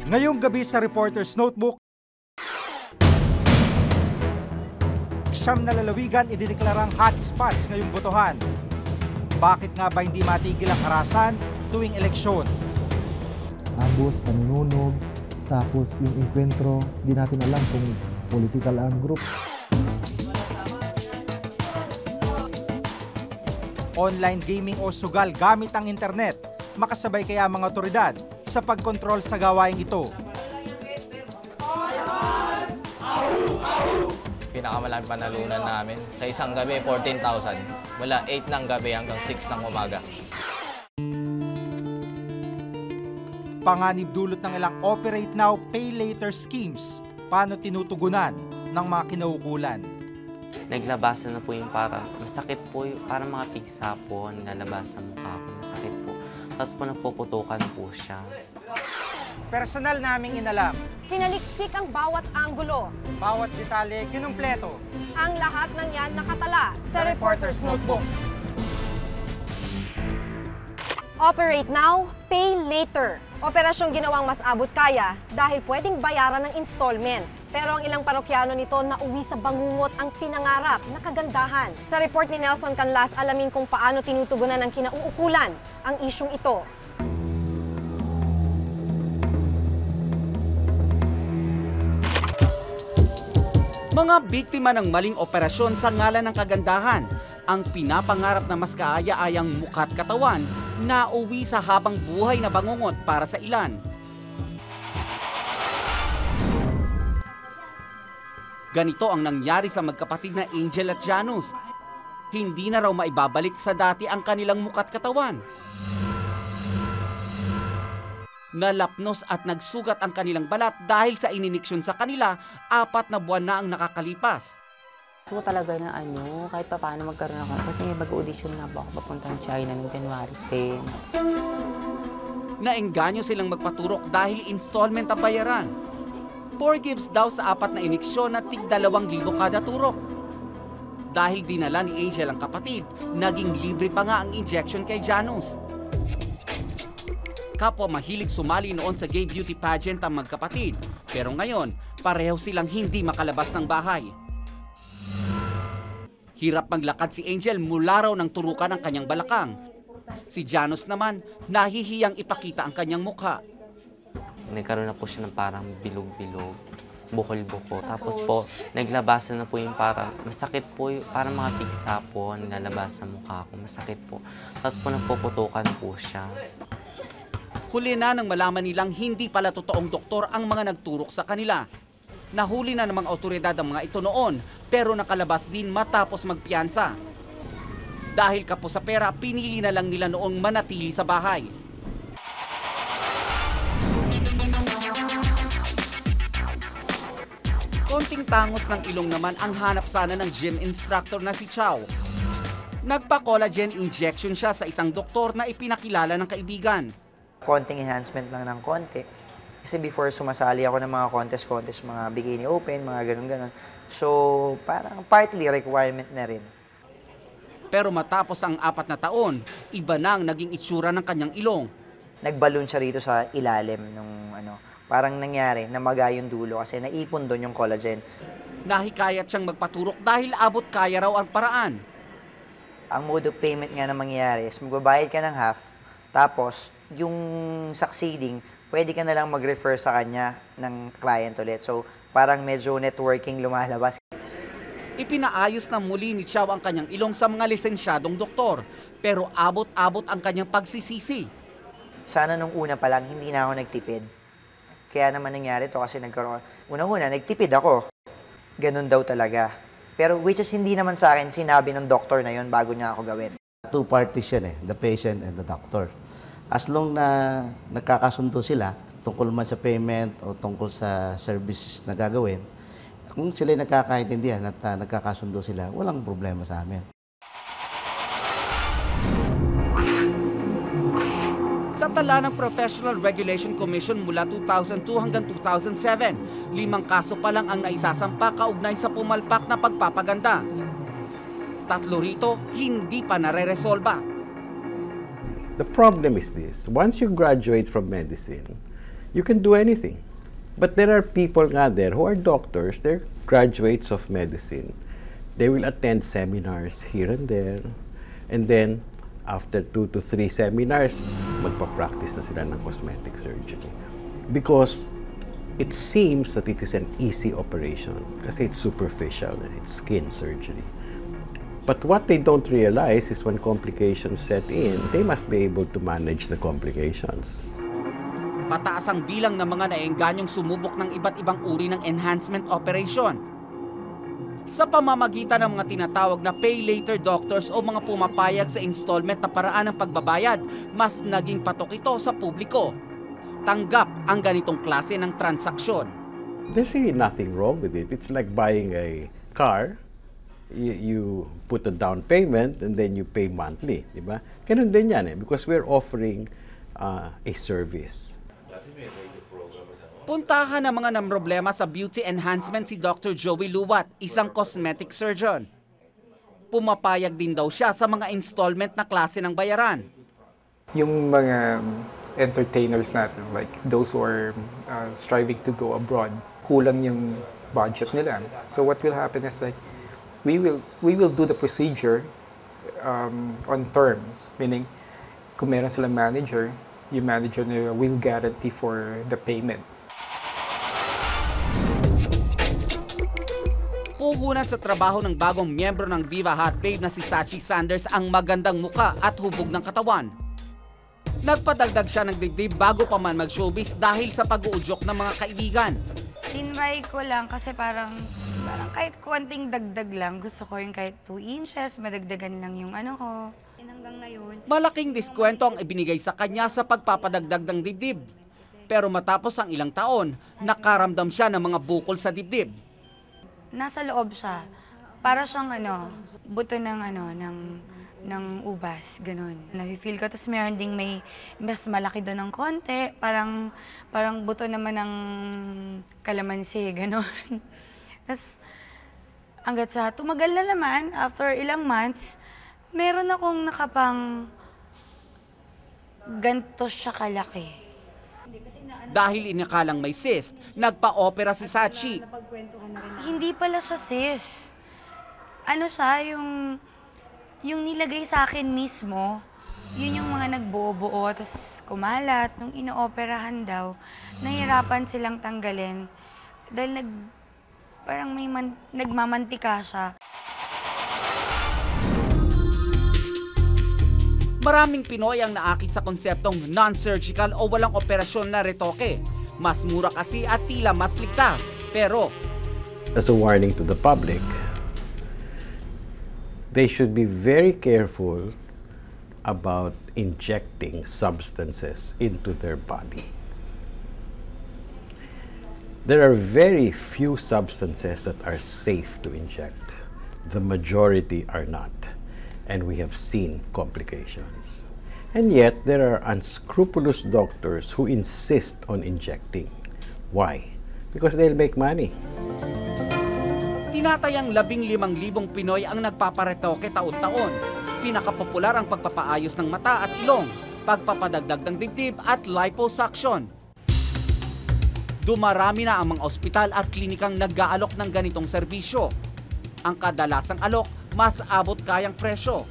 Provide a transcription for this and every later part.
Ngayong gabi sa Reporter's Notebook, siyam na lalawigan idineklarang hotspots ngayong botohan. Bakit nga ba hindi matigil ang karahasan tuwing eleksyon? Agos, panununog, tapos yung enkwentro, di natin alam kung political armed group. Online gaming o sugal gamit ang internet. Makasabay kaya mga otoridad sa pagkontrol sa gawaing ito? Pinakamalang panalunan namin. Sa isang gabi, 14,000. Mula 8 ng gabi hanggang 6 ng umaga. Panganib dulot ng ilang operate now, pay later schemes. Paano tinutugunan ng mga kinaukulan? Naglabasan na po yung para masakit po, para mga pigsa po, nilalabas sa mukha ko, masakit po. Tapos po nagpuputukan po siya. Personal naming inalam. Sinaliksik ang bawat anggulo. Bawat detalye kinumpleto. Ang lahat ng yan nakatala Sa Reporter's Notebook. Operate now, pay later. Operasyong ginawang mas abot kaya dahil pwedeng bayaran ng installment. Pero ang ilang parokyano nito nauwi sa bangungot ang pinangarap na kagandahan. Sa report ni Nelson Canlas, alamin kung paano tinutugunan ng kinauukulan ang isyong ito. Mga biktima ng maling operasyon sa ngalan ng kagandahan, ang pinapangarap na mas kaaya-ayang mukha't katawan na uwi sa habang buhay na bangungot para sa ilan. Ganito ang nangyari sa magkapatid na Angel at Janus. Hindi na raw maibabalik sa dati ang kanilang mukha't katawan. Nalapnos at nagsugat ang kanilang balat dahil sa ininiksyon sa kanila, 4 na buwan na ang nakakalipas. So talaga na kahit pa paano magkaroon ako. Kasi mag-audition nga ba ako papuntang China noong January 10. Naengganyo silang magpaturok dahil installment ang bayaran. 4 gives daw sa 4 na iniksyon na tig 2,000 kada turok. Dahil dinala ni Angel ang kapatid, naging libre pa nga ang injection kay Janus. Kapwa mahilig sumali noon sa gay beauty pageant ang magkapatid, pero ngayon, pareho silang hindi makalabas ng bahay. Hirap maglakad si Angel mula raw ng turukan ng kanyang balakang. Si Janus naman, nahihiyang ipakita ang kanyang mukha. Nagkaroon na po siya ng parang bilog-bilog, bukol-buko. Tapos po, naglabasan na po yung parang masakit po, parang mga pigsa po, nilalabas sa mukha ko, masakit po. Tapos po nagpuputukan po siya. Huli na nang malaman nilang hindi pala totoong doktor ang mga nagturok sa kanila. Nahuli na ng mga otoridad ang mga ito noon, pero nakalabas din matapos magpiyansa. Dahil kapos sa pera, pinili na lang nila noong manatili sa bahay. Konting tangos ng ilong naman ang hanap sana ng gym instructor na si Chow. Nagpa-collagen injection siya sa isang doktor na ipinakilala ng kaibigan. Konting enhancement lang ng konti. Kasi before sumasali ako ng mga contest, mga bikini open, mga ganun-ganun. So, parang partly requirement na rin. Pero matapos ang 4 na taon, iba na ang naging itsura ng kanyang ilong. Nagbalon siya rito sa ilalim nung parang nangyari, namaga yung dulo kasi naipon doon yung collagen. Nahikayat siyang magpaturok dahil abot kaya raw ang paraan. Ang mode of payment nga na mangyayari is magbabayad ka ng half, tapos yung succeeding, pwede ka na lang mag-refer sa kanya ng client ulit. So, parang medyo networking lumalabas. Ipinaayos na muli ni Chow ang kanyang ilong sa mga lisensyadong doktor, pero abot-abot ang kanyang pagsisisi. Sana nung una pa lang, hindi na ako nagtipid. Kaya naman nangyari to kasi unang-una, nagtipid ako. Ganun daw talaga. Pero which is hindi naman sa akin sinabi ng doktor na yon bago niya ako gawin. Two parties yan the patient and the doctor. As long na nagkakasundo sila, tungkol man sa payment o tungkol sa service na gagawin, kung sila nagkakaintindihan at nagkakasundo sila, walang problema sa amin. Sa tala ng Professional Regulation Commission mula 2002 hanggang 2007, 5 kaso pa lang ang naisasampa kaugnay sa pumalpak na pagpapaganda. 3 rito, hindi pa nare-resolba. The problem is this, once you graduate from medicine, you can do anything. But there are people nga there who are doctors, they're graduates of medicine. They will attend seminars here and there, and then after 2 to 3 seminars, magpa-practice na sila ng cosmetic surgery. Because it seems that it is an easy operation kasi it's superficial, it's skin surgery. But what they don't realize is when complications set in, they must be able to manage the complications. Pataas ang bilang ng mga naengganyong sumubok ng iba't ibang uri ng enhancement operation. Sa pamamagitan ng mga tinatawag na pay later doctors o mga pumapayag sa installment na paraan ng pagbabayad, mas naging patok ito sa publiko. Tanggap ang ganitong klase ng transaksyon. There's really nothing wrong with it. It's like buying a car. You put a down payment and then you pay monthly, di ba? Ganun din yan because we're offering a service. Puntahan ng mga namroblema sa beauty enhancement si Dr. Joey Luwat, isang cosmetic surgeon. Pumapayag din daw siya sa mga installment na klase ng bayaran. Yung mga entertainers natin, like those who are striving to go abroad, kulang yung budget nila. So what will happen is like, we will do the procedure on terms, meaning kung meron silang manager, yung manager nila will guarantee for the payment. Puhunan sa trabaho ng bagong miyembro ng Viva Hot Babe na si Sachi Sanders ang magandang muka at hubog ng katawan. Nagpadagdag siya ng dibdib bago pa man mag-showbiz dahil sa pag-uudyok ng mga kaibigan. Tinry ko lang kasi parang kahit konting dagdag lang. Gusto ko yung kahit 2 inches, madagdagan lang yung ano ko. Hanggang ngayon. Malaking diskwento ang ibinigay sa kanya sa pagpapadagdag ng dibdib. Pero matapos ang ilang taon, nakaramdam siya ng mga bukol sa dibdib. Nasa loob siya. Para siyang buto ng ubas, ganun. Nafe-feel ko, tapos meron ding may mas malaki doon ng konti, parang buto naman ng kalamansi, ganun. Tapos, hanggat sa tumagal na naman, after ilang months, meron akong nakapang ganto siya kalaki. Dahil inakalang may cyst, nagpa-opera si Sachi. Hindi pala siya sis. Ano siya, yung nilagay sa akin mismo, yun yung mga nagbuo-buo, tapos kumalat. Nung inooperahan daw, nahirapan silang tanggalin dahil parang may nagmamantika siya. Maraming Pinoy ang naakit sa konseptong non-surgical o walang operasyon na retoke. Mas mura kasi at tila mas ligtas. Pero, as a warning to the public, they should be very careful about injecting substances into their body. There are very few substances that are safe to inject. The majority are not. And we have seen complications. And yet, there are unscrupulous doctors who insist on injecting. Why? Because they'll make money. Tinatayang 15,000 Pinoy ang nagpaparetoke taon-taon. Pinakapopular ang pagpapaayos ng mata at ilong, pagpapadagdag ng dibdib at liposuction. Dumarami na ang mga ospital at klinikang nag-aalok ng ganitong serbisyo. Ang kadalasang alok, mas abot kayang presyo.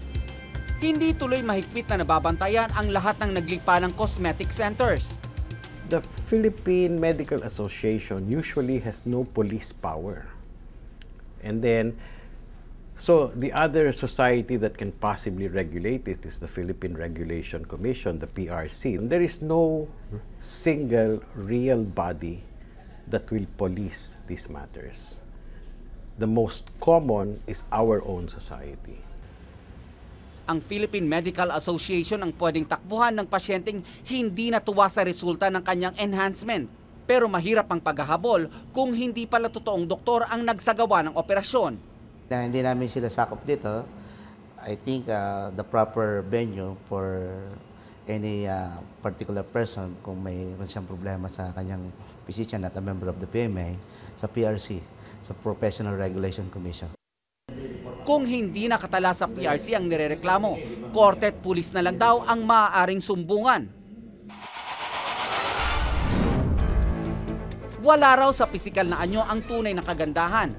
Hindi tuloy mahigpit na nababantayan ang lahat ng naglipa ng cosmetic centers. The Philippine Medical Association usually has no police power. And then, so the other society that can possibly regulate it is the Philippine Regulation Commission, the PRC. And there is no single real body that will police these matters. The most common is our own society. Ang Philippine Medical Association ang pwedeng takbuhan ng pasyenteng hindi natuwa sa resulta ng kanyang enhancement. Pero mahirap ang paghahabol kung hindi pala totoong doktor ang nagsagawa ng operasyon. Hindi namin sila sakop dito. I think the proper venue for any particular person kung mayroon siyang problema sa kanyang physician at a member of the PMA sa PRC, sa Professional Regulation Commission. Kung hindi nakatala sa PRC ang nirereklamo, korte at pulis na lang daw ang maaaring sumbungan. Wala raw sa pisikal na anyo ang tunay na kagandahan.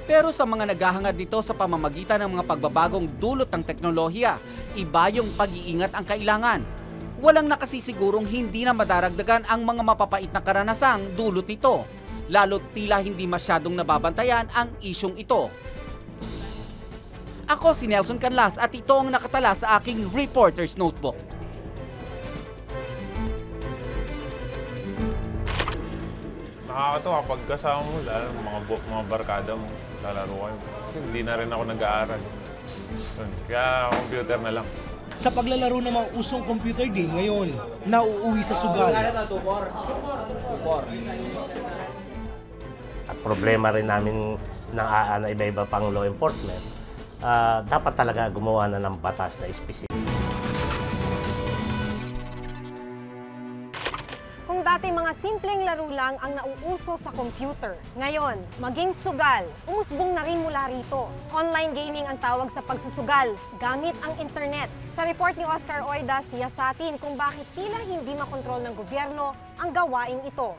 Pero sa mga naghahangad nito sa pamamagitan ng mga pagbabagong dulot ng teknolohiya, iba yung pag-iingat ang kailangan. Walang nakasisigurong hindi na madaragdagan ang mga mapapait na karanasang dulot nito, lalo't tila hindi masyadong nababantayan ang isyong ito. Ako si Nelson Canlas at ito ang nakatala sa aking Reporter's Notebook. Nakakatawa pag kasama mo, lalo mga barkada mo, lalaro kayo. Hindi na rin ako nag-aaral. Kaya computer na lang. Sa paglalaro ng mga usong computer game ngayon, nauuwi sa sugal. At problema rin namin na iba-iba pang law enforcement, dapat talaga gumawa na ng batas na specific. Kung dati mga simpleng laro lang ang nauuso sa computer, ngayon, maging sugal, umusbong na rin mula rito. Online gaming ang tawag sa pagsusugal, gamit ang internet. Sa report ni Oscar Oida, siya sa atin kung bakit tila hindi makontrol ng gobyerno ang gawaing ito.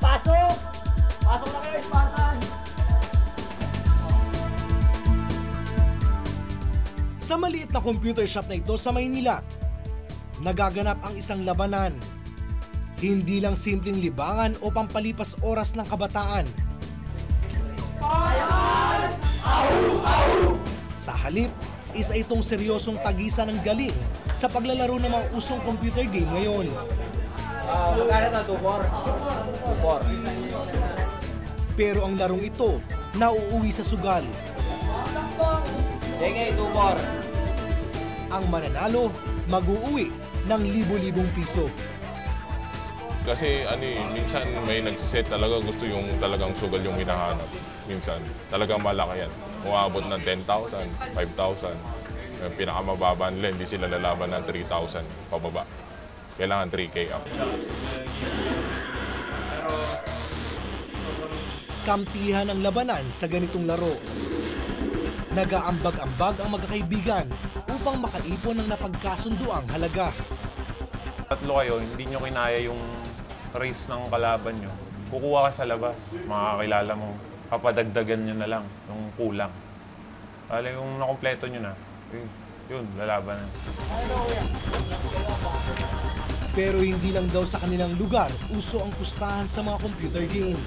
Pasok! Pasok na kayo, Spartan! Sa maliit na computer shop na ito sa Maynila, nagaganap ang isang labanan. Hindi lang simpleng libangan o pampalipas oras ng kabataan. Sa halip, isa itong seryosong tagisan ng galing sa paglalaro ng mga usong computer game ngayon. Pero ang larong ito, nauuwi sa sugal. Ang mananalo, mag-uuwi ng libo-libong piso. Kasi minsan may nagsiset talaga, gusto yung talagang sugal yung hinahanap. Minsan, talagang malaki yan. Umabot ng 10,000, 5,000. Yung pinakamababa nila, hindi sila lalaban ng 3,000 pababa. Kailangan 3K up. Kampihan ang labanan sa ganitong laro. Nagaambag-ambag ang magkakaibigan upang makaipon ng napagkasunduang halaga. Tatlo kayo, hindi nyo kinaya yung race ng kalaban nyo. Kukuha ka sa labas, makakilala mo. Papadagdagan nyo na lang yung kulang. Kala yung nakompleto nyo na, yun, lalaban na. Pero hindi lang daw sa kanilang lugar uso ang pustahan sa mga computer game.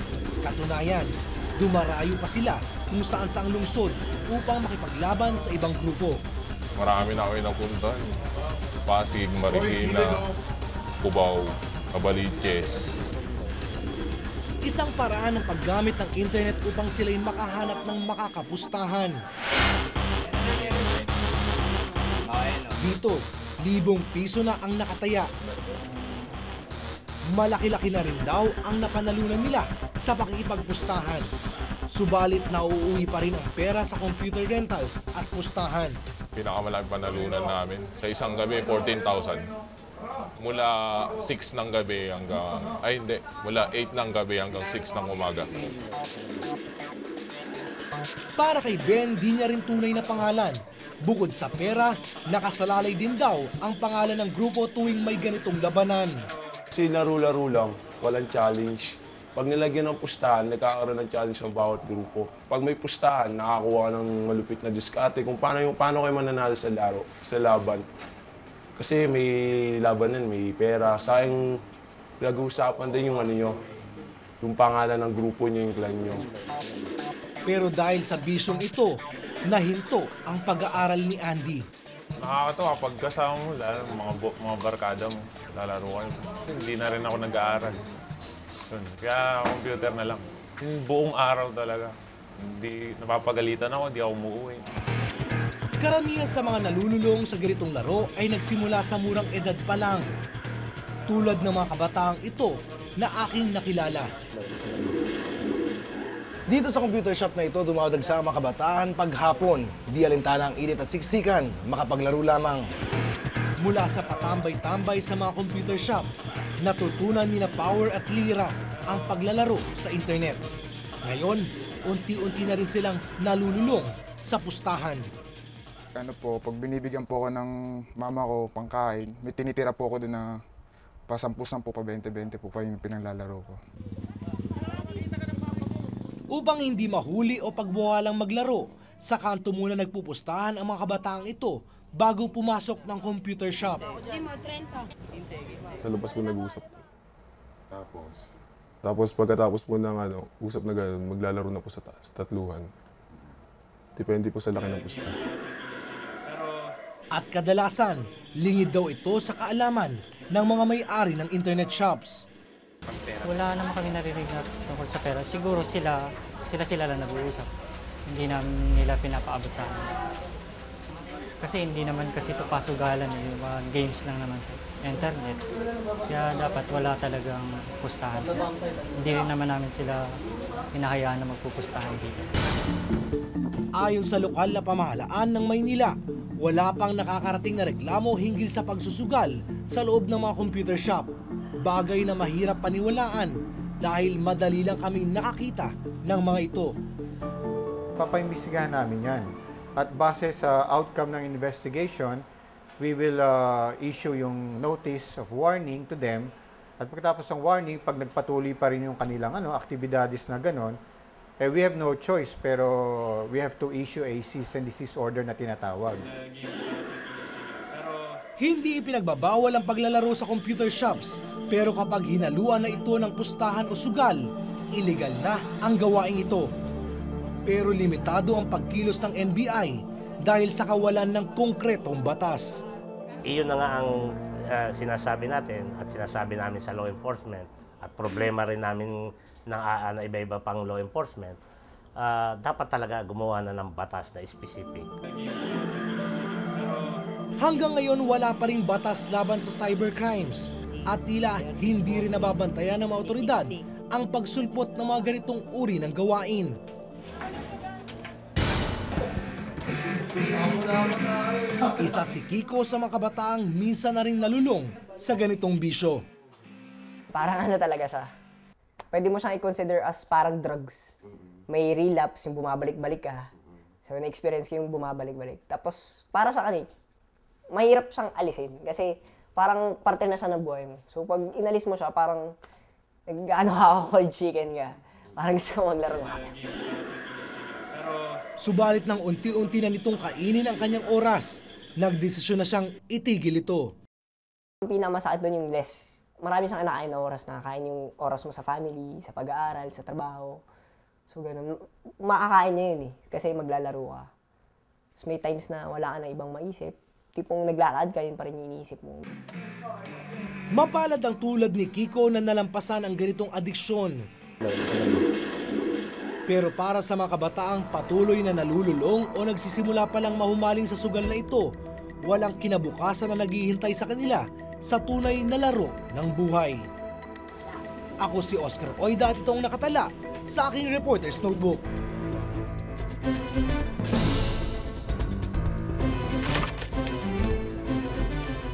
Katunayan, dumarayo pa sila kung saan-saang lungsod upang makipaglaban sa ibang grupo. Marami na kami napunta. Pasig, Marikina, Cubao, Cabaliches. Isang paraan ng paggamit ng internet upang sila'y makahanap ng makakapustahan. Dito, libong piso na ang nakataya. Malaki-laki na rin daw ang napanalunan nila sa pakikipagpustahan. Subalit nauuwi pa rin ang pera sa computer rentals at pustahan. Pinakamalaking panalunan namin. Sa isang gabi, 14,000. Mula 6 ng gabi hanggang... mula 8 ng gabi hanggang 6 ng umaga. Para kay Ben, di niya rin tunay na pangalan. Bukod sa pera, nakasalalay din daw ang pangalan ng grupo tuwing may ganitong labanan. Kasi laro-laro lang, walang challenge. Pag nilagyan ng pustahan, nagkakaroon ng challenge ng bawat grupo. Pag may pustahan, nakakuha ng malupit na diskarte kung paano kayo mananalo sa laro, sa laban. Kasi may labanan, may pera. Sa akin, nag-uusapan din yung yung pangalan ng grupo niyo, yung clan niyo. Pero dahil sa bisyong ito, nahinto ang pag-aaral ni Andy. Nakakatawa pag kasama mo, lalo mga barkada mo, lalaro kayo. Hindi na rin ako nag-aaral. Kaya computer na lang. Yung buong araw talaga. Hindi napapagalitan ako, hindi ako umuwi. Karamihan sa mga nalululong sa ganitong laro ay nagsimula sa murang edad pa lang. Tulad ng mga kabataang ito na aking nakilala. Dito sa computer shop na ito, dumadagsang sa mga kabataan paghapon. Di alintana ang init at siksikan, makapaglaro lamang. Mula sa patambay-tambay sa mga computer shop, natutunan nila Power at Lira ang paglalaro sa internet. Ngayon, unti-unti na rin silang nalululong sa pustahan. Ano po, pag binibigyan po ako ng mama ko pangkain, may tinitira po ako doon na pa 10-10 po, pa 20-20 po pa yung pinanglalaro ko. Upang hindi mahuli o pagbawalang maglaro, sa kanto muna nagpupustahan ang mga kabataang ito bago pumasok ng computer shop. Sa labas po nag-usap. Tapos pagkatapos po ng usap na gano'n, maglalaro na po sa taas, tatluhan. Depende po sa laki ng pusta. At kadalasan, lingid daw ito sa kaalaman ng mga may-ari ng internet shops. Wala naman kami narinig na tungkol sa pera. Siguro sila lang nag-uusap. Hindi namin nila pinapaabot sa amin. Kasi hindi naman kasi ito pasugalan, yung mga games lang naman sa internet. Kaya dapat wala talagang pustahan. Hindi rin naman namin sila hinahayaan na magpupustahan dito. Ayon sa lokal na pamahalaan ng Maynila, wala pang nakakarating na reklamo hinggil sa pagsusugal sa loob ng mga computer shop. Bagay na mahirap paniwalaan dahil madali lang kami nakakita ng mga ito. Papaimbestigahan namin yan. At base sa outcome ng investigation, we will issue yung notice of warning to them. At pagkatapos ng warning, pag nagpatuloy pa rin yung kanilang aktibidades na ganon, we have no choice pero we have to issue a cease and desist order na tinatawag. Hindi ipinagbabawal ang paglalaro sa computer shops, pero kapag hinaluan na ito ng pustahan o sugal, illegal na ang gawaing ito. Pero limitado ang pagkilos ng NBI dahil sa kawalan ng konkretong batas. Iyon na nga ang sinasabi natin at sinasabi namin sa law enforcement at problema rin namin na iba-iba pang law enforcement, dapat talaga gumawa na ng batas na specific. Hanggang ngayon wala pa ring batas laban sa cybercrimes at tila hindi rin nababantayan ng mga otoridad ang pagsulpot ng mga ganitong uri ng gawain. Isa si Kiko sa mga kabataang minsan na rin nalulong sa ganitong bisyo. Parang talaga siya. Pwede mo siyang i-consider as parang drugs. May relapse, yung bumabalik-balik ka. So, na-experience ko yung bumabalik-balik. Tapos, para sa kanil, mahirap siyang alisin. Kasi, parang parte na siya ng buhay mo. So, pag inalis mo siya, parang, nag-ano ka ako, cold chicken ka. Parang gusto ko maglaro ka. Subalit nang unti-unti na nitong kainin ang kanyang oras, nagdesisyon na siyang itigil ito. Ang pinakamasakit doon yung less. Marami siyang kinakain na oras, nakakain yung oras mo sa family, sa pag-aaral, sa trabaho. So ganun, makakain niya yun kasi maglalaro ka. Tapos may times na wala ka na ibang maisip, tipong naglalakad ka, yun pa rin yung iniisip mo. Mapalad ang tulad ni Kiko na nalampasan ang ganitong adiksyon. Pero para sa mga kabataang patuloy na nalululong o nagsisimula pa lang mahumaling sa sugal na ito, walang kinabukasan na naghihintay sa kanila sa tunay na laro ng buhay. Ako si Oscar Oida at itong nakatala sa aking Reporter's Notebook.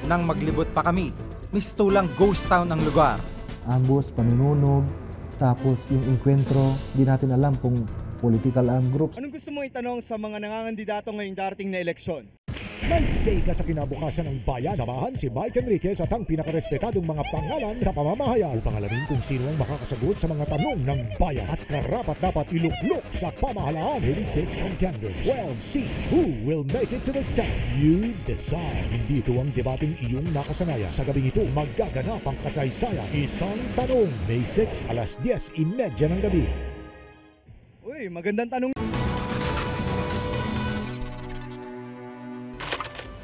Nang maglibot pa kami, mistulang ghost town ang lugar. Ambos, panununog, tapos yung enkwentro, di natin alam kung political armed groups. Anong gusto mong itanong sa mga nangangandidato ngayong darating na eleksyon? Mag-say ka sa kinabukasan ng bayan. Samahan si Mike Enriquez at ang pinakarespetadong mga pangalan sa pamamahayan upang alamin kung sino ang makakasagot sa mga tanong ng bayan at karapat-dapat iluklok sa pamahalaan. 86 contenders, 12 seats. Who will make it to the Senate? You decide. Hindi ito ang debating iyong nakasanayan. Sa gabing ito, magaganap ang kasaysayan. Isang tanong, May 6, alas 10:30 ng gabi. Uy, magandang tanong.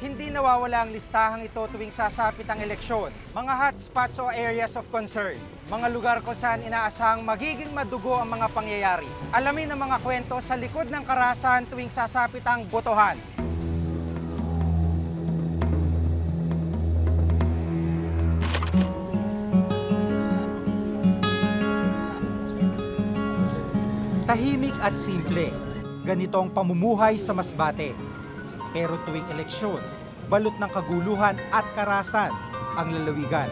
Hindi nawawala ang listahang ito tuwing sasapit ang eleksyon. Mga hotspots o areas of concern. Mga lugar kung saan inaasahang magiging madugo ang mga pangyayari. Alamin ang mga kwento sa likod ng karahasan tuwing sasapit ang botohan. Tahimik at simple. Ganito ang pamumuhay sa Masbate. Pero tuwing eleksyon, balot ng kaguluhan at karahasan ang lalawigan.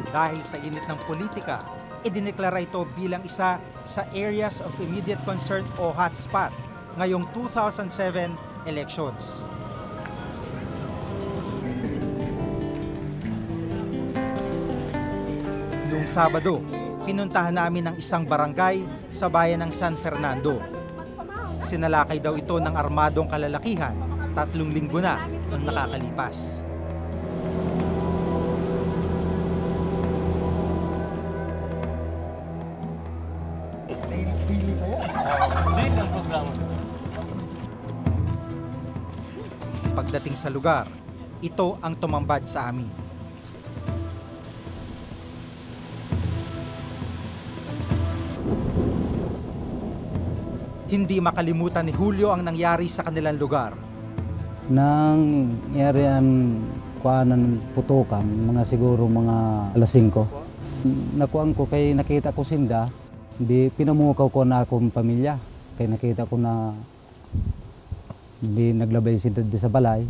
Dahil sa init ng politika, idineklara ito bilang isa sa areas of immediate concern o hotspot ngayong 2007 elections. Noong Sabado, pinuntahan namin ang isang barangay sa bayan ng San Fernando. Sinalakay daw ito ng armadong kalalakihan, 3 linggo na ang nakakalipas. Pagdating sa lugar, ito ang tumambad sa amin. Hindi makalimutan ni Julio ang nangyari sa kanilang lugar. Nang yarian kuanan putukan, mga siguro mga alas 5. Nakuan ko kay nakita ko sinda, di pinamukaw ko na akong pamilya. Kay nakita ko na di naglabay sinda di sa balay,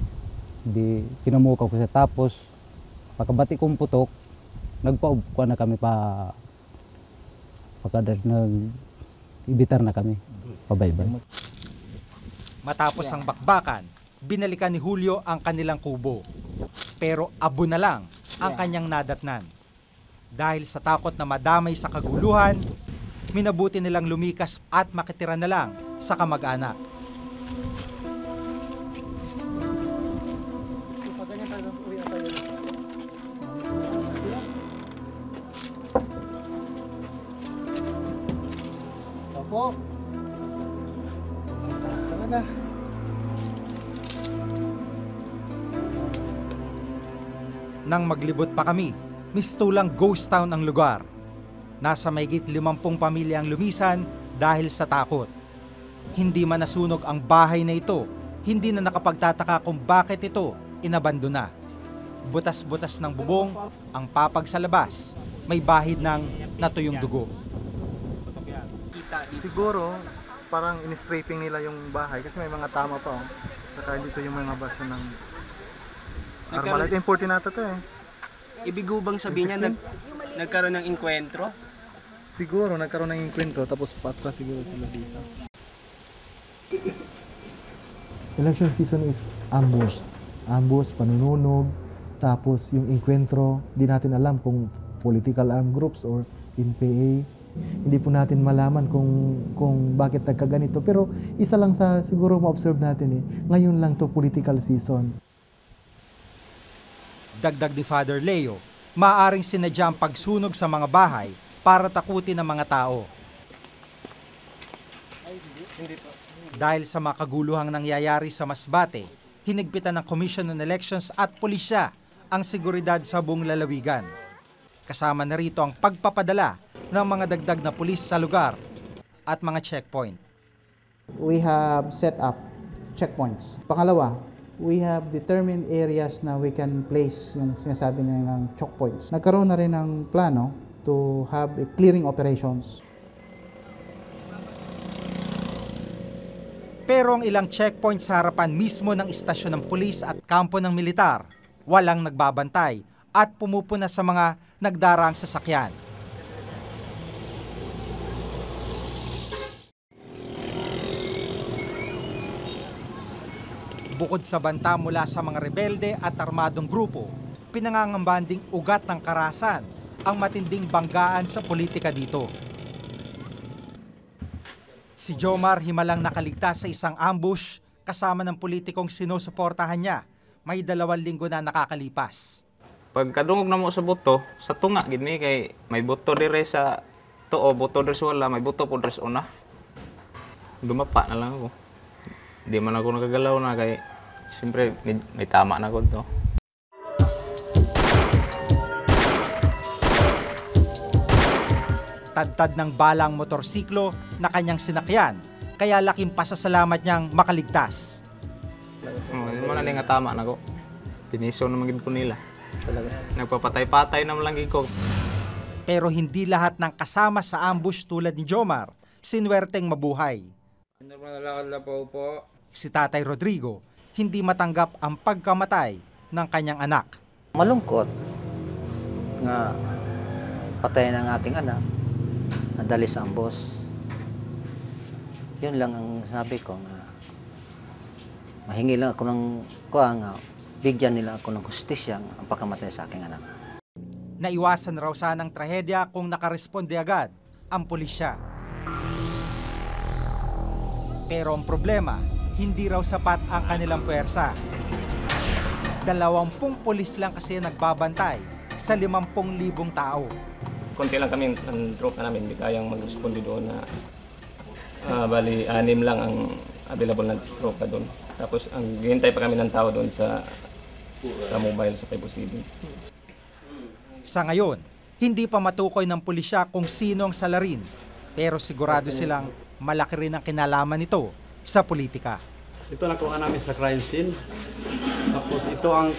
di pinamukaw ko siya. Tapos pagkabati kong putok, nagpaub ko na kami pa pagkadar nag-ibitar na kami. Pabaybay. Matapos ang bakbakan, binalikan ni Julio ang kanilang kubo. Pero abo na lang ang kanyang nadatnan. Dahil sa takot na madamay sa kaguluhan, minabuti nilang lumikas at makitira na lang sa kamag-anak. Opo. Talaga. Nang maglibot pa kami, mistulang ghost town ang lugar. Nasa mahigit 50 pamilya ang lumisan dahil sa takot. Hindi man nasunog ang bahay na ito, hindi na nakapagtataka kung bakit ito inabandona. Butas-butas ng bubong, ang papag sa labas, may bahid ng natuyong dugo. Siguro, parang in-straping nila yung bahay kasi may mga tama pa. Oh. Saka dito yung mga baso ng Armalite. Imported nata to eh. Ibig bang sabihin niya nagkaroon ng inkwentro? Siguro, nagkaroon ng inkwentro tapos patra siguro sila dito. Election season is ambush. Ambush, panununog, tapos yung inkwentro, di natin alam kung political armed groups or NPA. Hindi po natin malaman kung bakit nagkaganito. Pero isa lang sa siguro ma-observe natin eh, ngayon lang to political season. Dagdag ni Father Leo, maaaring sinadya ang pagsunog sa mga bahay para takutin ang mga tao. Dahil sa mga kaguluhang nangyayari sa Masbate, hinigpitan ng Commission on Elections at pulisya ang seguridad sa buong lalawigan. Kasama na rito ang pagpapadala ng mga dagdag na pulis sa lugar at mga checkpoint. We have set up checkpoints. Pangalawa, we have determined areas na we can place yung sinasabi ng choke points. Nagkaroon na rin ng plano to have a clearing operations. Pero ang ilang checkpoint sa harapan mismo ng istasyon ng pulis at kampo ng militar, walang nagbabantay at pumupuna sa mga nagdarang sasakyan. Bukod sa banta mula sa mga rebelde at armadong grupo, pinangangambanding ugat ng karahasan ang matinding banggaan sa politika dito. Si Jomar himalang nakaligtas sa isang ambush kasama ng politikong sinusuportahan niya. May 2 linggo na nakakalipas. Pagkadungog na mo sa buto, sa tunga gini kay may buto dire sa tuo, buto dire sa wala, may buto po dire sa una. Dumapa na lang ako. Di man ako nakagalaw na kay siyempre may tama na ko to. Tadtad ng balang motorsiklo na kanyang sinakyan, kaya laking pasasalamat niyang makaligtas. Hindi mo na nga tama na ko. Piniso na maging ko nila. Nagpapatay-patay naman lang ko. Pero hindi lahat ng kasama sa ambush tulad ni Jomar, sinwerteng mabuhay. Si Tatay Rodrigo, hindi matanggap ang pagkamatay ng kanyang anak. Malungkot nga patay ng aking anak, nadali sa ambush. Yun lang ang sabi ko nga mahingi lang ako ng nga bigyan nila ako ng hustisya ang pagkamatay sa aking anak. Naiwasan raw sanang trahedya kung nakaresponde agad ang pulisya. Pero ang problema, hindi raw sapat ang kanilang puwersa. 20 pulis lang kasi nagbabantay sa 50,000 tao. Konti lang kami ang tropa namin, hindi kayang mag-responde doon na bali 6 lang ang available na tropa doon. Tapos ang hihintay pa kami ng tao doon sa mobile sa Cebu City. Sa ngayon, hindi pa matukoy ng pulisya kung sino ang salarin, pero sigurado silang malaki rin ang kinalaman nito sa politika. Ito nakuha namin sa crime scene. Tapos ito ang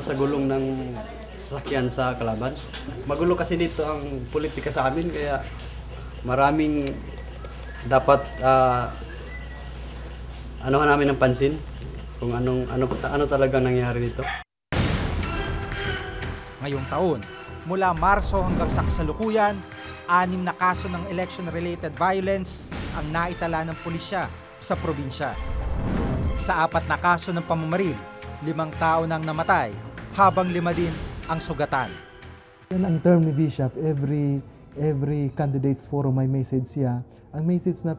sa gulong ng sasakyan sa kalaban. Magulo kasi dito ang politika sa amin, kaya maraming dapat namin ng pansin kung ano talaga nangyari dito. Ngayong taon, mula Marso hanggang sa kasalukuyan, 6 na kaso ng election-related violence ang naitala ng pulisya sa probinsya. Sa 4 na kaso ng pamamaril, 5 tao nang namatay, habang 5 din ang sugatan. Yan ang term ni Bishop, every candidate's forum may message siya. Ang message na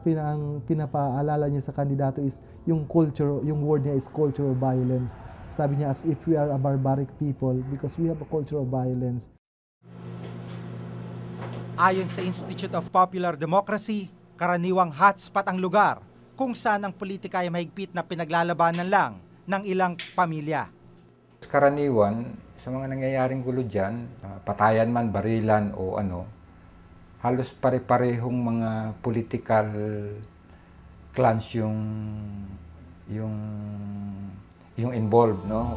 pinapaalala niya sa kandidato is yung culture, yung word niya is culture of violence. Sabi niya, as if we are a barbaric people because we have a culture of violence. Ayon sa Institute of Popular Democracy, karaniwang hotspot ang lugar kung saan ang politika ay mahigpit na pinaglalabanan lang ng ilang pamilya. Karaniwan, sa mga nangyayaring gulo dyan, patayan man, barilan o halos pare-parehong mga political clans yung involved, no?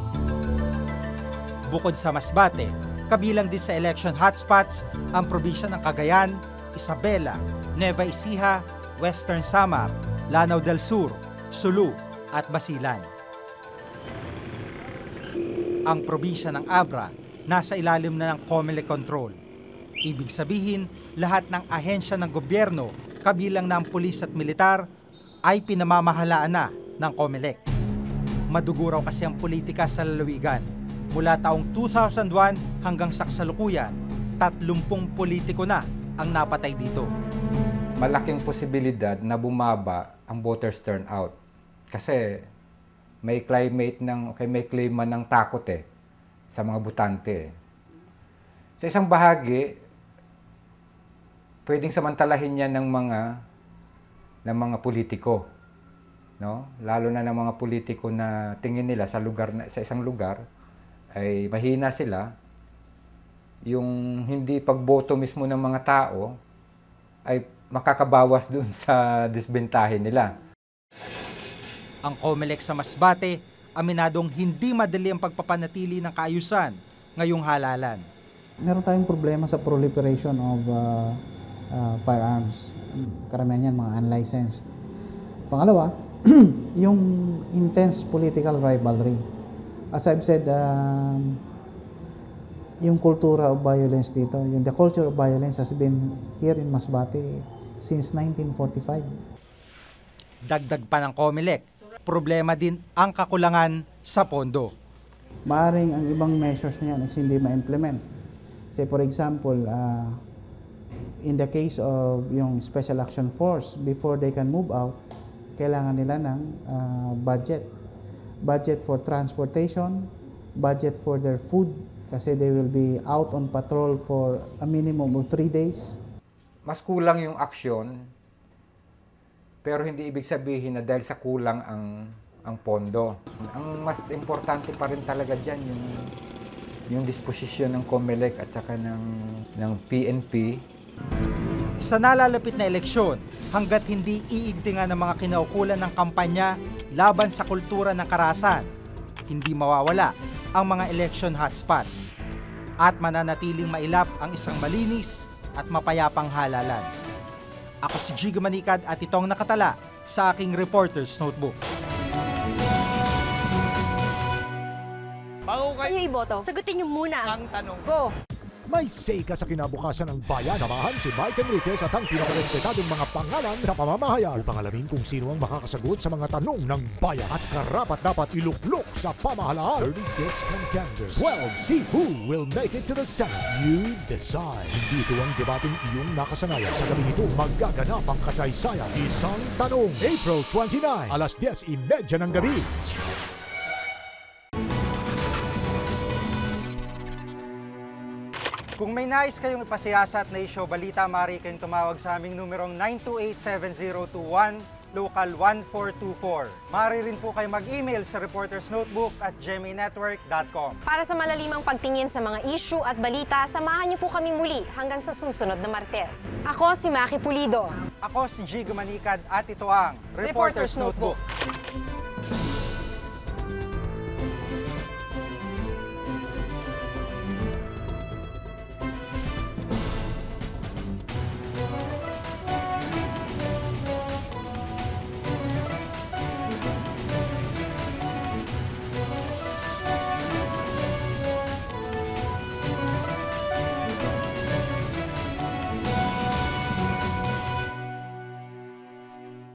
Bukod sa Masbate, kabilang din sa election hotspots ang probinsya ng Cagayan, Isabela, Nueva Ecija, Western Samar, Lanao del Sur, Sulu at Basilan. Ang probinsya ng Abra nasa ilalim na ng COMELEC control. Ibig sabihin, lahat ng ahensya ng gobyerno, kabilang na ang pulis at militar, ay pinamamahalaan na ng COMELEC. Madugo raw kasi ang politika sa lalawigan. Mula taong 2001 hanggang sa kasalukuyan, 30 politiko na ang napatay dito. Malaking posibilidad na bumaba ang voters turnout. Kasi may klima ng takot sa mga botante. Sa isang bahagi, pwedeng samantalahin yan ng mga politiko, no? Lalo na ng mga politiko na tingin nila sa isang lugar ay mahina sila. Yung hindi pagboto mismo ng mga tao ay makakabawas dun sa disbentahin nila. Ang COMELEC sa Masbate, aminadong hindi madali ang pagpapanatili ng kaayusan ngayong halalan. Meron tayong problema sa proliferation of firearms. Karamihan yan mga unlicensed. Pangalawa, yung intense political rivalry. As I've said, yung kultura of violence dito, the culture of violence has been here in Masbate since 1945. Dagdag pa ng COMELEC, problema din ang kakulangan sa pondo. Maaring ang ibang measures niyan is hindi ma-implement. Say for example, in the case of yung Special Action Force, before they can move out, kailangan nila ng budget. Budget for transportation, budget for their food, kasi they will be out on patrol for a minimum of 3 days. Mas kulang yung aksyon, pero hindi ibig sabihin na dahil sa kulang ang pondo. Ang mas importante pa rin talaga dyan yung disposisyon ng COMELEC at saka ng PNP. Sa nalalapit na eleksyon, hanggat hindi iigtingan ng mga kinaukulan ng kampanya laban sa kultura ng karahasan, hindi mawawala ang mga election hotspots at mananatiling mailap ang isang malinis at mapayapang halalan. Ako si Jigo Manikad at itong nakatala sa aking Reporter's Notebook. Bago kayo iboto, sagutin niyo muna ang tanong. Go! May say ka sa kinabukasan ng bayan. Samahan si Mike Enriquez at ang pinakarespetadong mga pangalan sa pamamahayag upang alamin kung sino ang makakasagot sa mga tanong ng bayan at karapat-dapat iluklok sa pamahalaan. 36 contenders. 12 see who will make it to the Senate. You decide. Hindi ito ang debateng iyong nakasanayan. Sa gabing ito, magaganap ang kasaysayan. Isang tanong. April 29, alas 10:30 ng gabi. Kung may nais kayong ipasiyasat na isyo balita, maaari kayong tumawag sa aming numerong 928-7021, local 1424. Maaari rin po kayo mag-email sa reportersnotebook@gmanetwork.com. Para sa malalimang pagtingin sa mga issue at balita, samahan niyo po kami muli hanggang sa susunod na Martes. Ako si Maki Pulido. Ako si Jigo Manikad at ito ang Reporters Notebook.